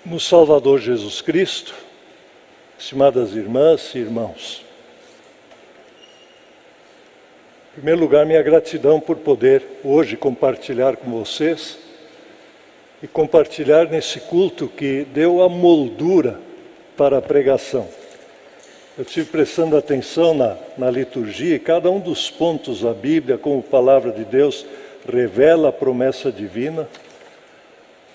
No Salvador Jesus Cristo, estimadas irmãs e irmãos, em primeiro lugar, minha gratidão por poder hoje compartilhar com vocês e compartilhar nesse culto que deu a moldura para a pregação. Eu estive prestando atenção na liturgia e cada um dos pontos da Bíblia, como palavra de Deus, revela a promessa divina.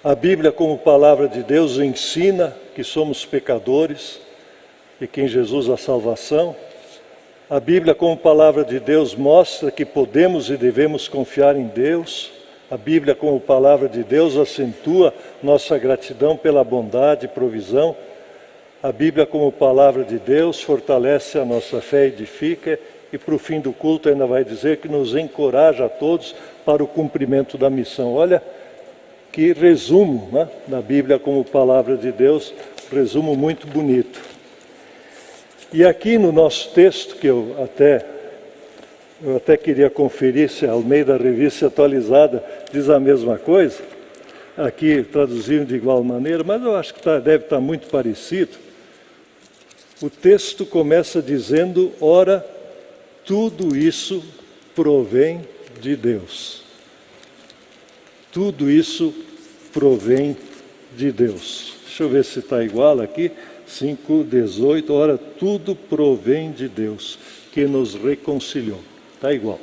A Bíblia, como palavra de Deus, ensina que somos pecadores e que em Jesus há salvação. A Bíblia, como palavra de Deus, mostra que podemos e devemos confiar em Deus. A Bíblia, como palavra de Deus, acentua nossa gratidão pela bondade e provisão. A Bíblia, como palavra de Deus, fortalece a nossa fé e edifica. E para o fim do culto ainda vai dizer que nos encoraja a todos para o cumprimento da missão. Olha que resumo, né, da Bíblia como palavra de Deus, resumo muito bonito. E aqui no nosso texto, que eu até queria conferir se a Almeida Revista Atualizada diz a mesma coisa, aqui traduzindo de igual maneira, mas eu acho que deve estar muito parecido. O texto começa dizendo: ora, tudo isso provém de Deus. Tudo isso provém de Deus. Deixa eu ver se está igual aqui. 5:18, ora, tudo provém de Deus, que nos reconciliou. Está igual.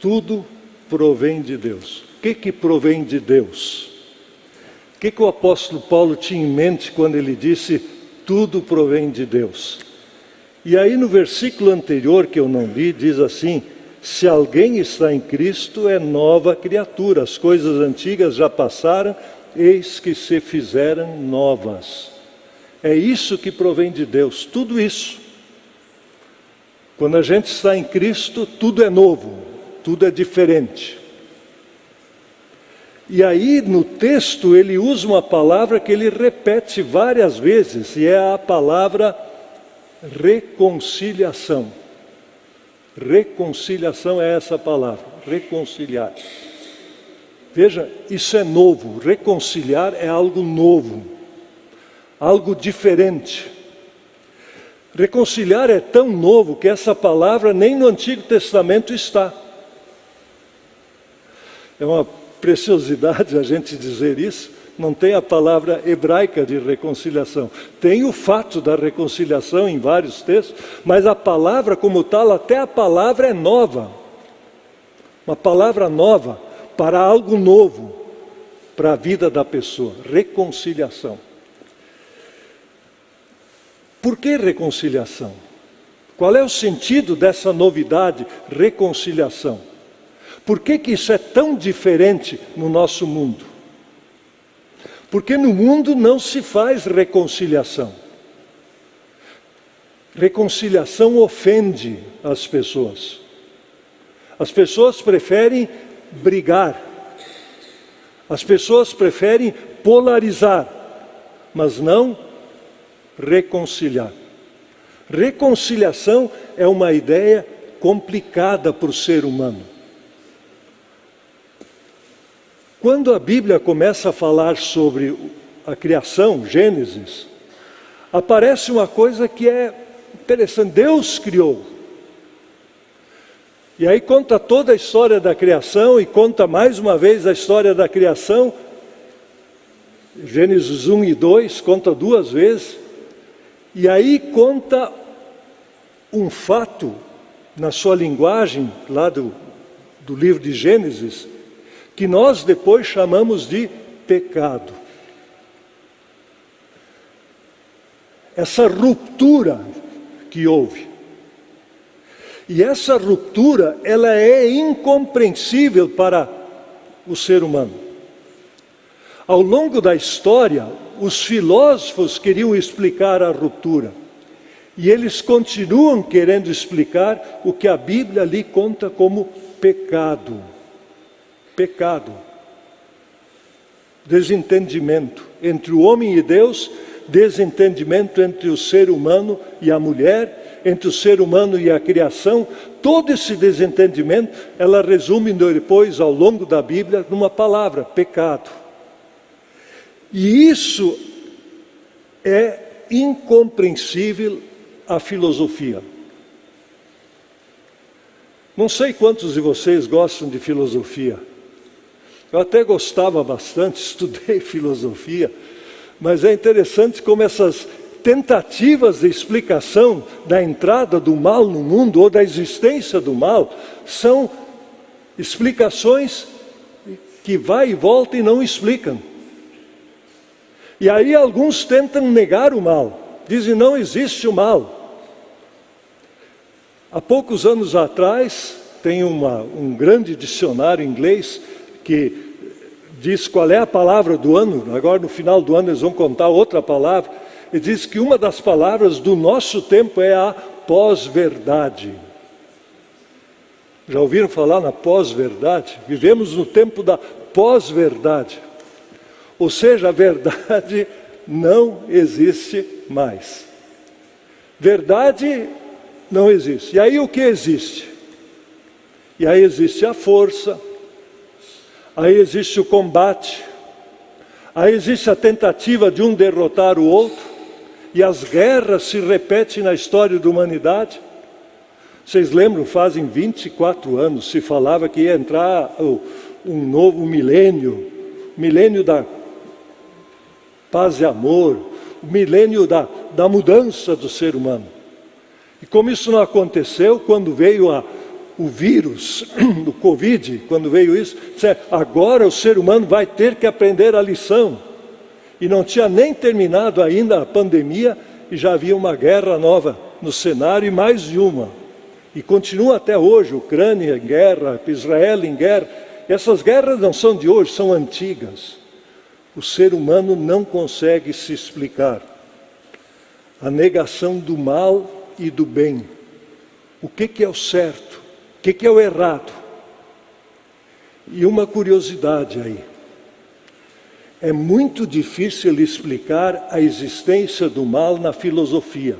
Tudo provém de Deus. O que provém de Deus? O que o apóstolo Paulo tinha em mente quando ele disse, tudo provém de Deus? E aí no versículo anterior, que eu não li, diz assim, se alguém está em Cristo, é nova criatura. As coisas antigas já passaram, eis que se fizeram novas. É isso que provém de Deus, tudo isso. Quando a gente está em Cristo, tudo é novo, tudo é diferente. E aí no texto ele usa uma palavra que ele repete várias vezes, e é a palavra reconciliação. Reconciliação é essa palavra, reconciliar. Veja, isso é novo, reconciliar é algo novo, algo diferente. Reconciliar é tão novo que essa palavra nem no Antigo Testamento está. É uma preciosidade a gente dizer isso, não tem a palavra hebraica de reconciliação. Tem o fato da reconciliação em vários textos, mas a palavra como tal, até a palavra é nova. Uma palavra nova para algo novo, para a vida da pessoa. Reconciliação. Por que reconciliação? Qual é o sentido dessa novidade, reconciliação? Por que isso é tão diferente no nosso mundo? Porque no mundo não se faz reconciliação. Reconciliação ofende as pessoas. As pessoas preferem brigar. As pessoas preferem polarizar, mas não reconciliar. Reconciliação é uma ideia complicada para o ser humano. Quando a Bíblia começa a falar sobre a criação, Gênesis, aparece uma coisa que é interessante. Deus criou. E aí conta toda a história da criação e conta mais uma vez a história da criação. Gênesis 1 e 2, conta duas vezes. E aí conta um fato, na sua linguagem, lá do livro de Gênesis, que nós depois chamamos de pecado. Essa ruptura que houve. E essa ruptura, ela é incompreensível para o ser humano. Ao longo da história, os filósofos queriam explicar a ruptura. E eles continuam querendo explicar o que a Bíblia ali conta como pecado. Pecado. Desentendimento entre o homem e Deus, desentendimento entre o ser humano e a mulher, entre o ser humano e a criação. Todo esse desentendimento, ela resume depois, ao longo da Bíblia, numa palavra: pecado. E isso é incompreensível à filosofia. Não sei quantos de vocês gostam de filosofia. Eu até gostava bastante, estudei filosofia, mas é interessante como essas tentativas de explicação da entrada do mal no mundo ou da existência do mal são explicações que vai e volta e não explicam. E aí alguns tentam negar o mal, dizem não existe o mal. Há poucos anos atrás, tem um grande dicionário inglês que diz qual é a palavra do ano. Agora no final do ano eles vão contar outra palavra. Ele diz que uma das palavras do nosso tempo é a pós-verdade. Já ouviram falar na pós-verdade? Vivemos no tempo da pós-verdade. Ou seja, a verdade não existe mais. Verdade não existe. E aí o que existe? E aí existe a força, aí existe o combate, aí existe a tentativa de um derrotar o outro, e as guerras se repetem na história da humanidade. Vocês lembram, fazem 24 anos, se falava que ia entrar um novo milênio, milênio da paz e amor, o milênio da mudança do ser humano. E como isso não aconteceu, quando veio o vírus, o Covid, quando veio isso, agora o ser humano vai ter que aprender a lição. E não tinha nem terminado ainda a pandemia, e já havia uma guerra nova no cenário, e mais de uma. E continua até hoje, Ucrânia em guerra, Israel em guerra. Essas guerras não são de hoje, são antigas. O ser humano não consegue se explicar. A negação do mal e do bem. O que é o certo? O que é o errado? E uma curiosidade aí. É muito difícil explicar a existência do mal na filosofia.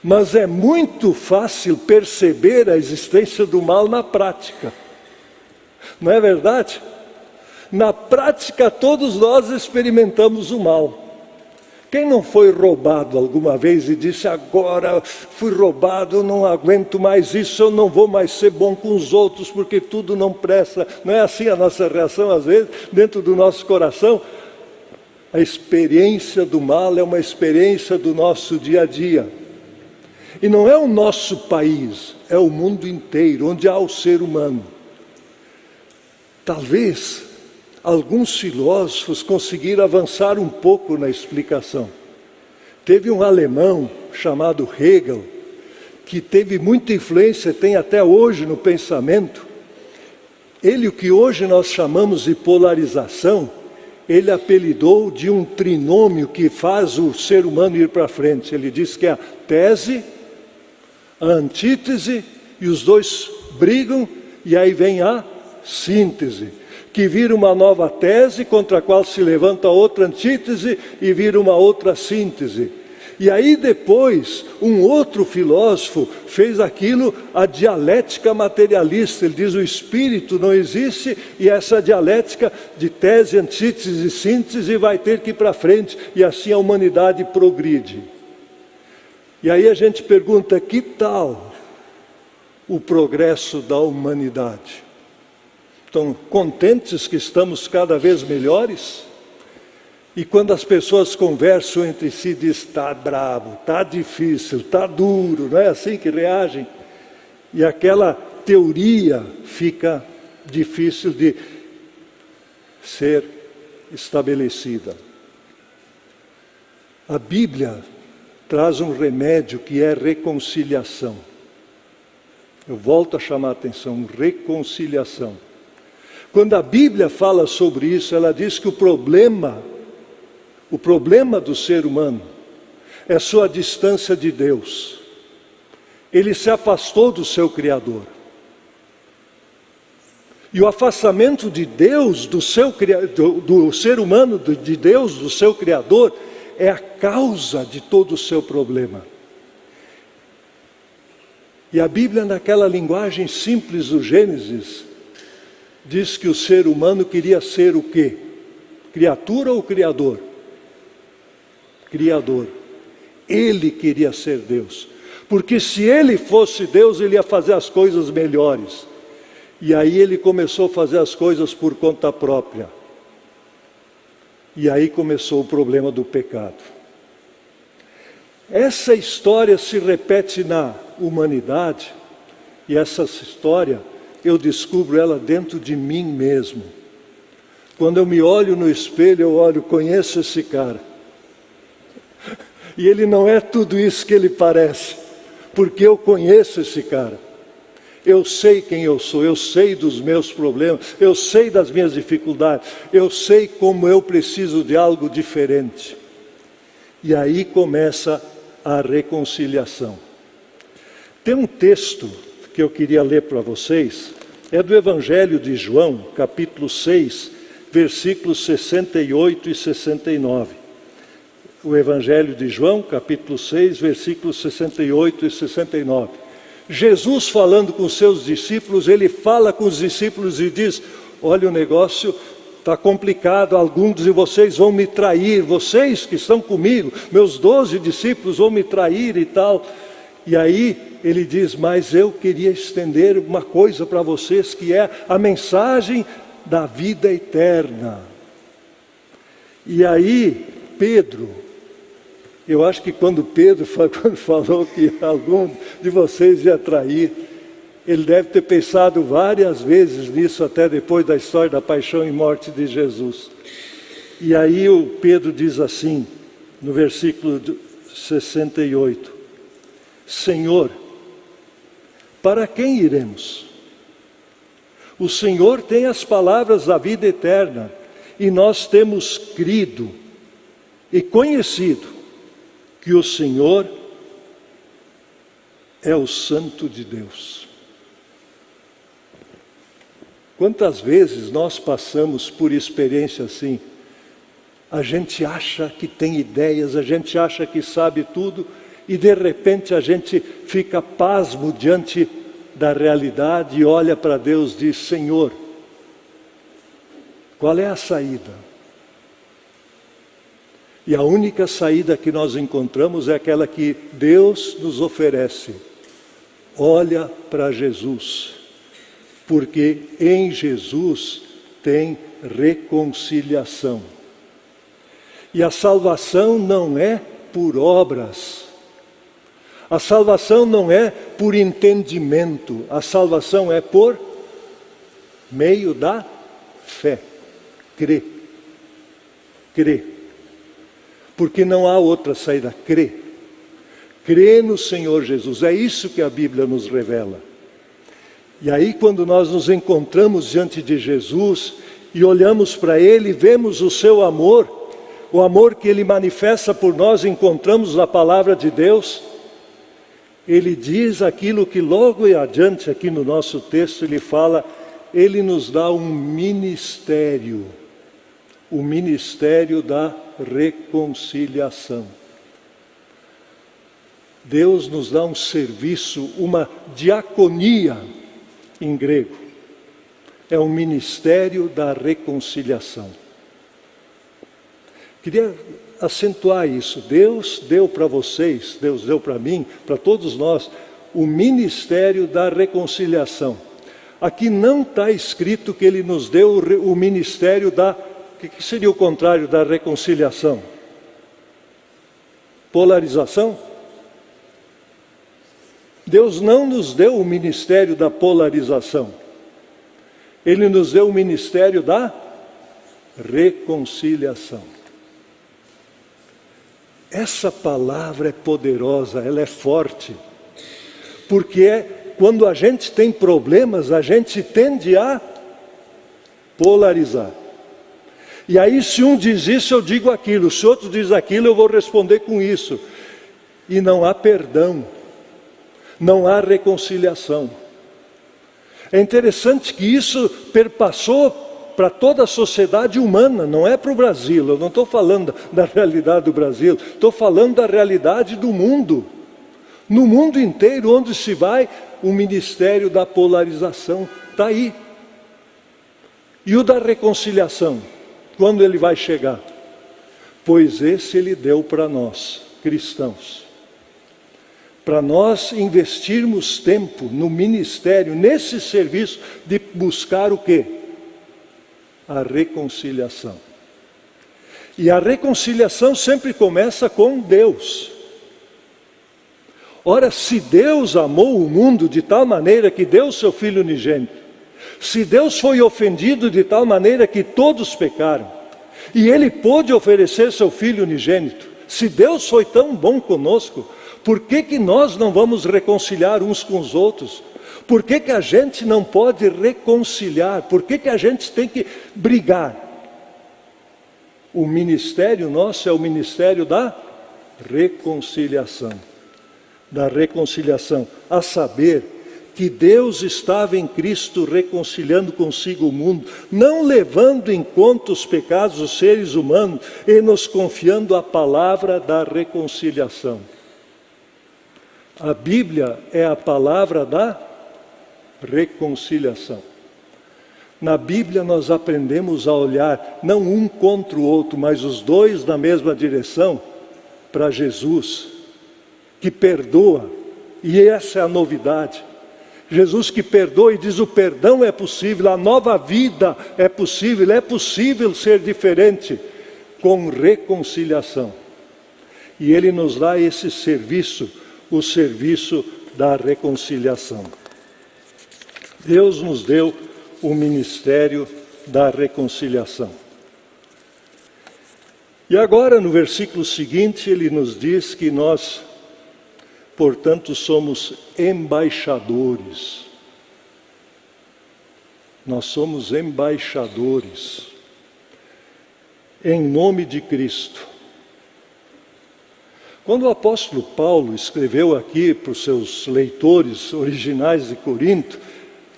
Mas é muito fácil perceber a existência do mal na prática. Não é verdade? Na prática, todos nós experimentamos o mal. Quem não foi roubado alguma vez e disse, agora fui roubado, eu não aguento mais isso, eu não vou mais ser bom com os outros, porque tudo não presta. Não é assim a nossa reação, às vezes, dentro do nosso coração? A experiência do mal é uma experiência do nosso dia a dia. E não é o nosso país, é o mundo inteiro, onde há o ser humano. Talvez alguns filósofos conseguiram avançar um pouco na explicação. Teve um alemão chamado Hegel, que teve muita influência, tem até hoje no pensamento. Ele, o que hoje nós chamamos de polarização, ele apelidou de um trinômio que faz o ser humano ir para frente. Ele diz que é a tese, a antítese, e os dois brigam, e aí vem a síntese, que vira uma nova tese, contra a qual se levanta outra antítese, e vira uma outra síntese. E aí depois, um outro filósofo fez aquilo, a dialética materialista. Ele diz, o espírito não existe, e essa dialética de tese, antítese e síntese vai ter que ir para frente, e assim a humanidade progride. E aí a gente pergunta, que tal o progresso da humanidade? Estão contentes que estamos cada vez melhores? E quando as pessoas conversam entre si, diz, está bravo, está difícil, está duro, não é assim que reagem? E aquela teoria fica difícil de ser estabelecida. A Bíblia traz um remédio que é reconciliação. Eu volto a chamar a atenção, reconciliação. Quando a Bíblia fala sobre isso, ela diz que o problema do ser humano é sua distância de Deus. Ele se afastou do seu Criador. E o afastamento de Deus, do ser humano, de Deus, do seu Criador, é a causa de todo o seu problema. E a Bíblia, naquela linguagem simples do Gênesis, diz que o ser humano queria ser o quê? Criatura ou criador? Criador. Ele queria ser Deus. Porque se ele fosse Deus, ele ia fazer as coisas melhores. E aí ele começou a fazer as coisas por conta própria. E aí começou o problema do pecado. Essa história se repete na humanidade, e essa história, eu descubro ela dentro de mim mesmo. Quando eu me olho no espelho, eu olho, conheço esse cara. E ele não é tudo isso que ele parece, porque eu conheço esse cara. Eu sei quem eu sou, eu sei dos meus problemas, eu sei das minhas dificuldades, eu sei como eu preciso de algo diferente. E aí começa a reconciliação. Tem um texto que eu queria ler para vocês, é do Evangelho de João, capítulo 6, versículos 68 e 69. O Evangelho de João, capítulo 6, versículos 68 e 69. Jesus falando com os seus discípulos, ele fala com os discípulos e diz: olha, o negócio está complicado, alguns de vocês vão me trair, vocês que estão comigo, meus 12 discípulos vão me trair e tal. E aí ele diz: mas eu queria estender uma coisa para vocês, que é a mensagem da vida eterna. E aí Pedro, eu acho que quando Pedro falou que algum de vocês ia trair, ele deve ter pensado várias vezes nisso, até depois da história da paixão e morte de Jesus. E aí o Pedro diz assim, no versículo 68, Senhor, para quem iremos? O Senhor tem as palavras da vida eterna, e nós temos crido e conhecido que o Senhor é o Santo de Deus. Quantas vezes nós passamos por experiência assim? A gente acha que tem ideias, a gente acha que sabe tudo, e de repente a gente fica pasmo diante da realidade e olha para Deus e diz: Senhor, qual é a saída? E a única saída que nós encontramos é aquela que Deus nos oferece. Olha para Jesus, porque em Jesus tem reconciliação. E a salvação não é por obras. A salvação não é por entendimento. A salvação é por meio da fé. Crer. Crer. Porque não há outra saída. Crer. Crer no Senhor Jesus. É isso que a Bíblia nos revela. E aí quando nós nos encontramos diante de Jesus e olhamos para Ele, vemos o seu amor, o amor que Ele manifesta por nós, encontramos na palavra de Deus. Ele diz aquilo que logo adiante aqui no nosso texto ele fala, Ele nos dá um ministério, o ministério da reconciliação. Deus nos dá um serviço, uma diaconia em grego. É um ministério da reconciliação. Queria acentuar isso. Deus deu para vocês, Deus deu para mim, para todos nós, o ministério da reconciliação. Aqui não está escrito que Ele nos deu o ministério da... O que seria o contrário da reconciliação? Polarização? Deus não nos deu o ministério da polarização. Ele nos deu o ministério da reconciliação. Essa palavra é poderosa, ela é forte. Porque quando a gente tem problemas, a gente tende a polarizar. E aí se um diz isso, eu digo aquilo. Se outro diz aquilo, eu vou responder com isso. E não há perdão. Não há reconciliação. É interessante que isso perpassou para toda a sociedade humana, não é para o Brasil. Eu não estou falando da realidade do Brasil, estou falando da realidade do mundo. No mundo inteiro, onde se vai, o ministério da polarização está aí. E o da reconciliação, quando ele vai chegar? Pois esse ele deu para nós, cristãos. Para nós investirmos tempo no ministério, nesse serviço de buscar o quê? A reconciliação. E a reconciliação sempre começa com Deus. Ora, se Deus amou o mundo de tal maneira que deu seu Filho unigênito, se Deus foi ofendido de tal maneira que todos pecaram, e Ele pôde oferecer seu Filho unigênito, se Deus foi tão bom conosco, por que nós não vamos reconciliar uns com os outros? Por que a gente não pode reconciliar? Por que a gente tem que brigar? O ministério nosso é o ministério da reconciliação. Da reconciliação, a saber que Deus estava em Cristo reconciliando consigo o mundo, não levando em conta os pecados dos seres humanos e nos confiando a palavra da reconciliação. A Bíblia é a palavra da reconciliação. Na Bíblia nós aprendemos a olhar, não um contra o outro, mas os dois na mesma direção, para Jesus, que perdoa, e essa é a novidade. Jesus que perdoa e diz: o perdão é possível, a nova vida é possível ser diferente, com reconciliação. E Ele nos dá esse serviço, o serviço da reconciliação. Deus nos deu o ministério da reconciliação. E agora, no versículo seguinte, Ele nos diz que nós, portanto, somos embaixadores. Nós somos embaixadores, em nome de Cristo. Quando o apóstolo Paulo escreveu aqui para os seus leitores originais de Corinto,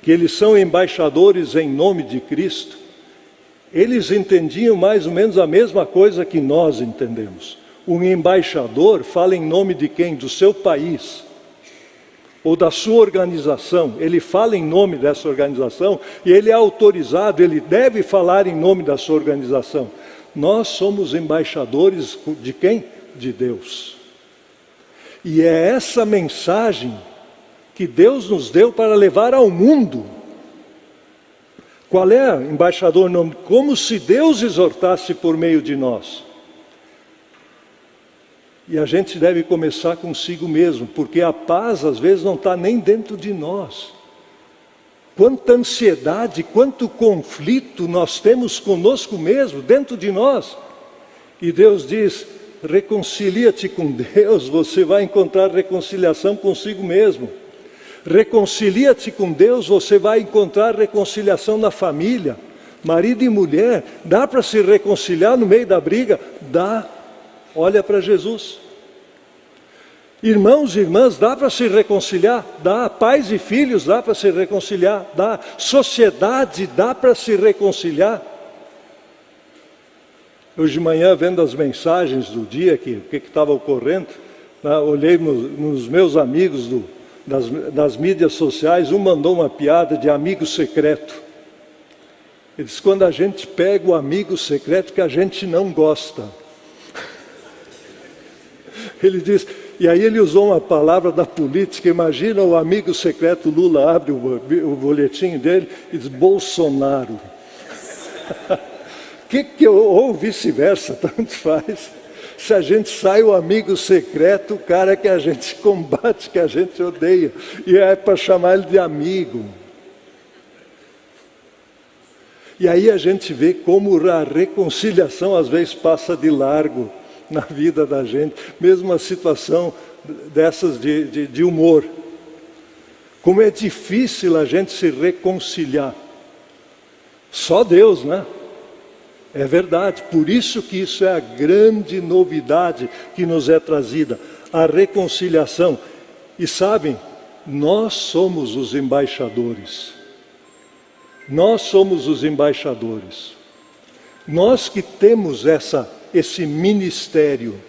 que eles são embaixadores em nome de Cristo, eles entendiam mais ou menos a mesma coisa que nós entendemos. Um embaixador fala em nome de quem? Do seu país, ou da sua organização. Ele fala em nome dessa organização e ele é autorizado, ele deve falar em nome da sua organização. Nós somos embaixadores de quem? De Deus. E é essa mensagem que Deus nos deu para levar ao mundo. Qual é, embaixador? Como se Deus exortasse por meio de nós. E a gente deve começar consigo mesmo, porque a paz às vezes não está nem dentro de nós. Quanta ansiedade, quanto conflito nós temos conosco mesmo, dentro de nós. E Deus diz: reconcilia-te com Deus, você vai encontrar reconciliação consigo mesmo. Reconcilia-te com Deus, você vai encontrar reconciliação na família. Marido e mulher, dá para se reconciliar no meio da briga? Dá. Olha para Jesus. Irmãos e irmãs, dá para se reconciliar? Dá. Pais e filhos, dá para se reconciliar? Dá. Sociedade, dá para se reconciliar? Hoje de manhã, vendo as mensagens do dia, o que estava ocorrendo, olhei nos meus amigos das mídias sociais, um mandou uma piada de amigo secreto. Ele disse: quando a gente pega o amigo secreto que a gente não gosta. Ele diz, e aí ele usou uma palavra da política. Imagina o amigo secreto Lula abre o boletim dele e diz: Bolsonaro. Ou vice-versa, tanto faz. Se a gente sai o amigo secreto, o cara que a gente combate, que a gente odeia, e é para chamar ele de amigo. E aí a gente vê como a reconciliação às vezes passa de largo na vida da gente, mesmo uma situação dessas de humor. Como é difícil a gente se reconciliar. Só Deus, né? É verdade, por isso que isso é a grande novidade que nos é trazida, a reconciliação. E sabem, nós somos os embaixadores. Nós somos os embaixadores. Nós que temos esse ministério.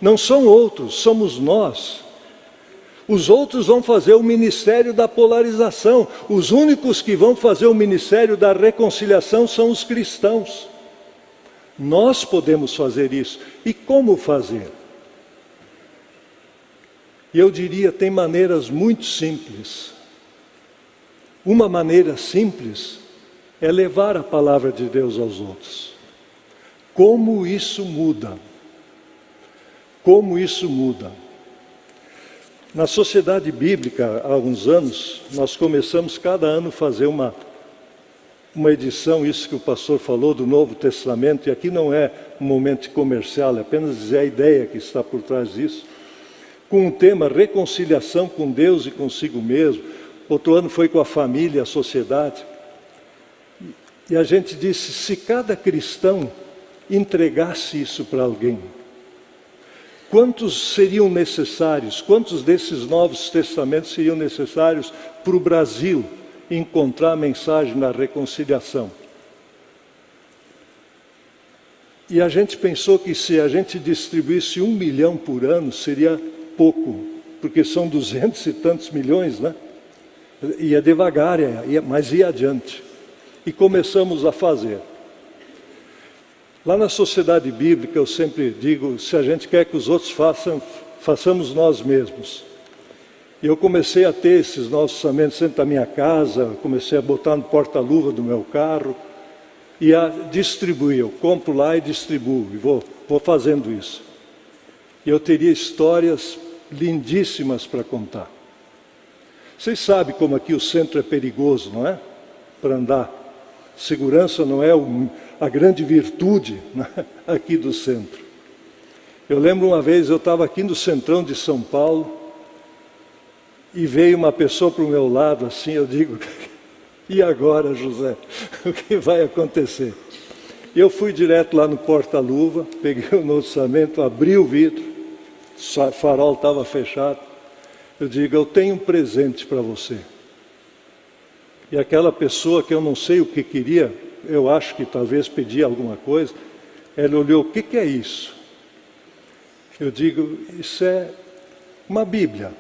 Não são outros, somos nós. Os outros vão fazer o ministério da polarização. Os únicos que vão fazer o ministério da reconciliação são os cristãos. Nós podemos fazer isso. E como fazer? E eu diria, tem maneiras muito simples. Uma maneira simples é levar a palavra de Deus aos outros. Como isso muda? Como isso muda? Na Sociedade Bíblica, há uns anos, nós começamos cada ano a fazer uma edição, isso que o pastor falou, do Novo Testamento, e aqui não é um momento comercial, é apenas dizer a ideia que está por trás disso, com o tema reconciliação com Deus e consigo mesmo. Outro ano foi com a família, a sociedade. E a gente disse, se cada cristão entregasse isso para alguém, quantos seriam necessários, quantos desses novos testamentos seriam necessários para o Brasil encontrar a mensagem da reconciliação? E a gente pensou que se a gente distribuísse 1 milhão por ano, seria pouco, porque são 200 e tantos milhões, né? Ia devagar, mas ia adiante. E começamos a fazer. Lá na Sociedade Bíblica, eu sempre digo, se a gente quer que os outros façam, façamos nós mesmos. E eu comecei a ter esses novos orçamentos dentro da minha casa, comecei a botar no porta-luva do meu carro e a distribuir. Eu compro lá e distribuo, e vou fazendo isso. E eu teria histórias lindíssimas para contar. Vocês sabem como aqui o centro é perigoso, não é? Para andar. Segurança não é a grande virtude, né? Aqui do centro. Eu lembro uma vez, eu estava aqui no centrão de São Paulo, e veio uma pessoa para o meu lado, assim, eu digo, e agora, José? O que vai acontecer? Eu fui direto lá no porta-luva, peguei o novo orçamento, abri o vidro, o farol estava fechado. Eu digo, eu tenho um presente para você. E aquela pessoa que eu não sei o que queria, eu acho que talvez pedia alguma coisa, ela olhou, o que é isso? Eu digo, isso é uma Bíblia.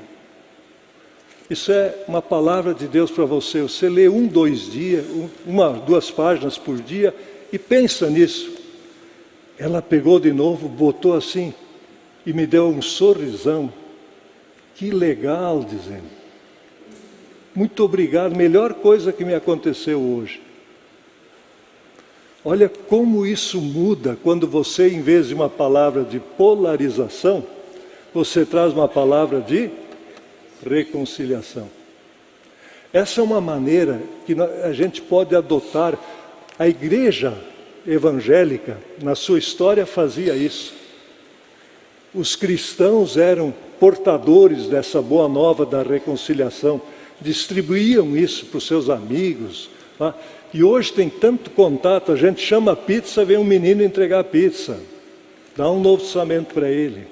Isso é uma palavra de Deus para você. Você lê 2 dias, 2 páginas por dia e pensa nisso. Ela pegou de novo, botou assim e me deu um sorrisão. Que legal, dizendo. Muito obrigado, melhor coisa que me aconteceu hoje. Olha como isso muda quando você, em vez de uma palavra de polarização, você traz uma palavra de reconciliação. Essa é uma maneira que a gente pode adotar. A igreja evangélica, na sua história, fazia isso. Os cristãos eram portadores dessa boa nova da reconciliação, distribuíam isso para os seus amigos. Tá? E hoje tem tanto contato, a gente chama pizza, vem um menino entregar pizza, dá um novo orçamento para ele.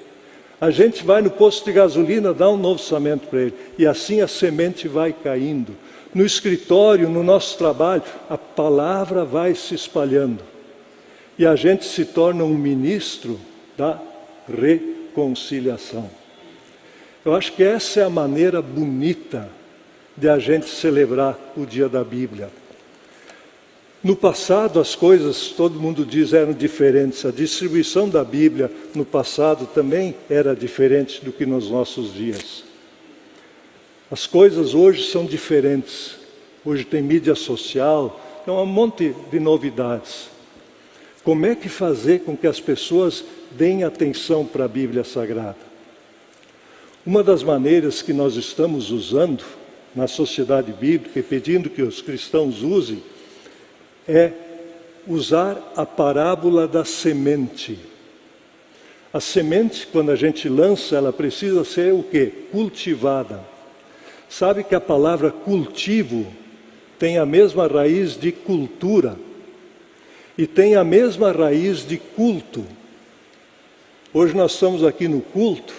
A gente vai no posto de gasolina, dá um novo orçamento para ele. E assim a semente vai caindo. No escritório, no nosso trabalho, a palavra vai se espalhando. E a gente se torna um ministro da reconciliação. Eu acho que essa é a maneira bonita de a gente celebrar o dia da Bíblia. No passado as coisas, todo mundo diz, eram diferentes. A distribuição da Bíblia no passado também era diferente do que nos nossos dias. As coisas hoje são diferentes. Hoje tem mídia social, tem um monte de novidades. Como é que fazer com que as pessoas deem atenção para a Bíblia Sagrada? Uma das maneiras que nós estamos usando na Sociedade Bíblica e pedindo que os cristãos usem é usar a parábola da semente. A semente, quando a gente lança, ela precisa ser o quê? Cultivada. Sabe que a palavra cultivo tem a mesma raiz de cultura e tem a mesma raiz de culto. Hoje nós estamos aqui no culto,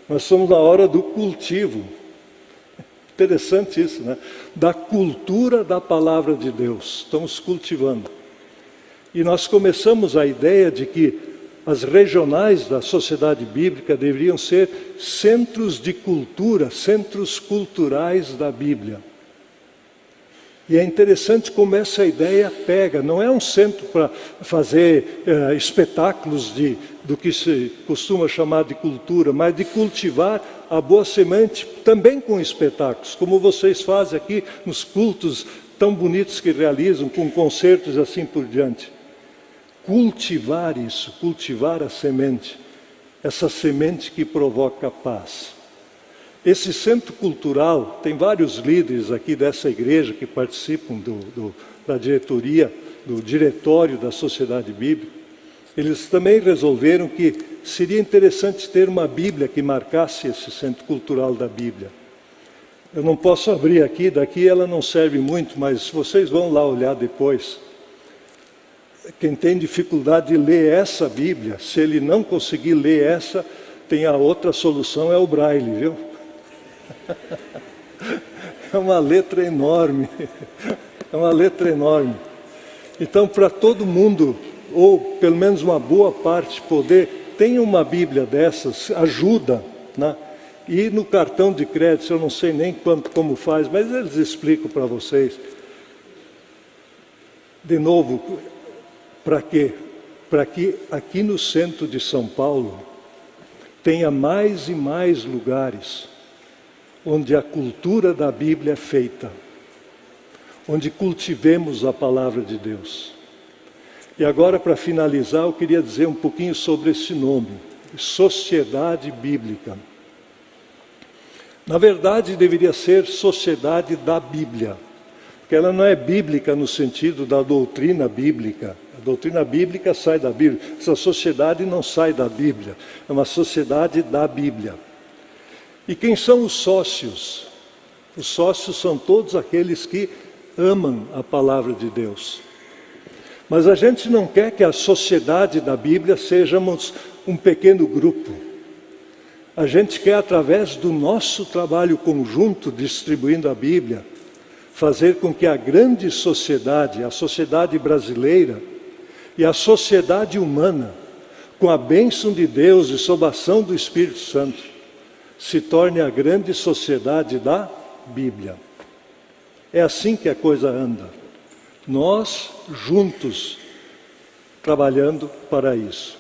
nós estamos na hora do cultivo. Interessante isso, né? Da cultura da palavra de Deus. Estamos cultivando. E nós começamos a ideia de que as regionais da sociedade bíblica deveriam ser centros de cultura, centros culturais da Bíblia. E é interessante como essa ideia pega. Não é um centro para fazer espetáculos do que se costuma chamar de cultura, mas de cultivar a boa semente também com espetáculos, como vocês fazem aqui nos cultos tão bonitos que realizam, com concertos e assim por diante. Cultivar isso, cultivar a semente, essa semente que provoca paz. Esse centro cultural, tem vários líderes aqui dessa igreja que participam da diretoria, do diretório da Sociedade Bíblica. Eles também resolveram que seria interessante ter uma Bíblia que marcasse esse centro cultural da Bíblia. Eu não posso abrir aqui, daqui ela não serve muito, mas vocês vão lá olhar depois. Quem tem dificuldade de ler essa Bíblia, se ele não conseguir ler essa, tem a outra solução, é o Braille, viu? É uma letra enorme, é uma letra enorme. Então, para todo mundo, ou pelo menos uma boa parte, poder, tem uma Bíblia dessas, ajuda, né? E no cartão de crédito, eu não sei nem como faz, mas eles explicam para vocês. De novo, para quê? Para que aqui no centro de São Paulo tenha mais e mais lugares onde a cultura da Bíblia é feita, onde cultivemos a palavra de Deus. E agora, para finalizar, eu queria dizer um pouquinho sobre esse nome, Sociedade Bíblica. Na verdade, deveria ser Sociedade da Bíblia, porque ela não é bíblica no sentido da doutrina bíblica. A doutrina bíblica sai da Bíblia. Essa sociedade não sai da Bíblia, é uma sociedade da Bíblia. E quem são os sócios? Os sócios são todos aqueles que amam a palavra de Deus. Mas a gente não quer que a sociedade da Bíblia sejamos um pequeno grupo. A gente quer, através do nosso trabalho conjunto, distribuindo a Bíblia, fazer com que a grande sociedade, a sociedade brasileira e a sociedade humana, com a bênção de Deus e sob a ação do Espírito Santo, se torne a grande sociedade da Bíblia. É assim que a coisa anda. Nós, juntos, trabalhando para isso.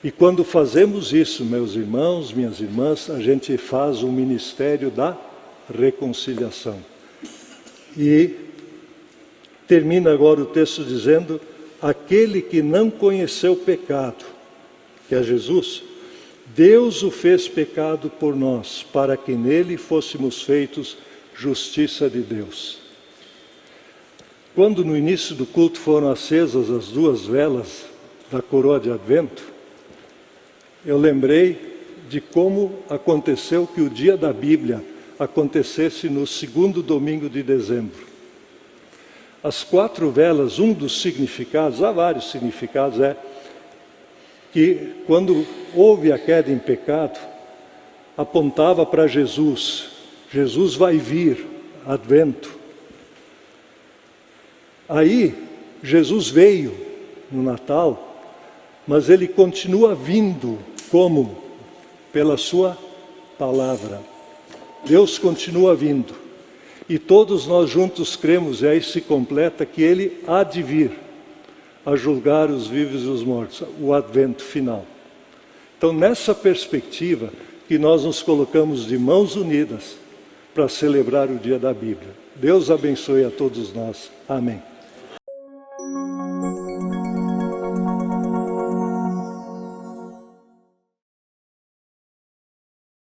E quando fazemos isso, meus irmãos, minhas irmãs, a gente faz o ministério da reconciliação. E termina agora o texto dizendo: aquele que não conheceu o pecado, que é Jesus, Deus o fez pecado por nós, para que nele fôssemos feitos justiça de Deus. Quando no início do culto foram acesas as 2 velas da coroa de Advento, eu lembrei de como aconteceu que o dia da Bíblia acontecesse no 2º domingo de dezembro. As 4 velas, um dos significados, há vários significados, é que quando houve a queda em pecado, apontava para Jesus. Jesus vai vir, Advento. Aí, Jesus veio no Natal, mas ele continua vindo como? Pela sua palavra. Deus continua vindo. E todos nós juntos cremos, e aí se completa, que ele há de vir a julgar os vivos e os mortos, o advento final. Então, nessa perspectiva que nós nos colocamos de mãos unidas para celebrar o dia da Bíblia. Deus abençoe a todos nós. Amém.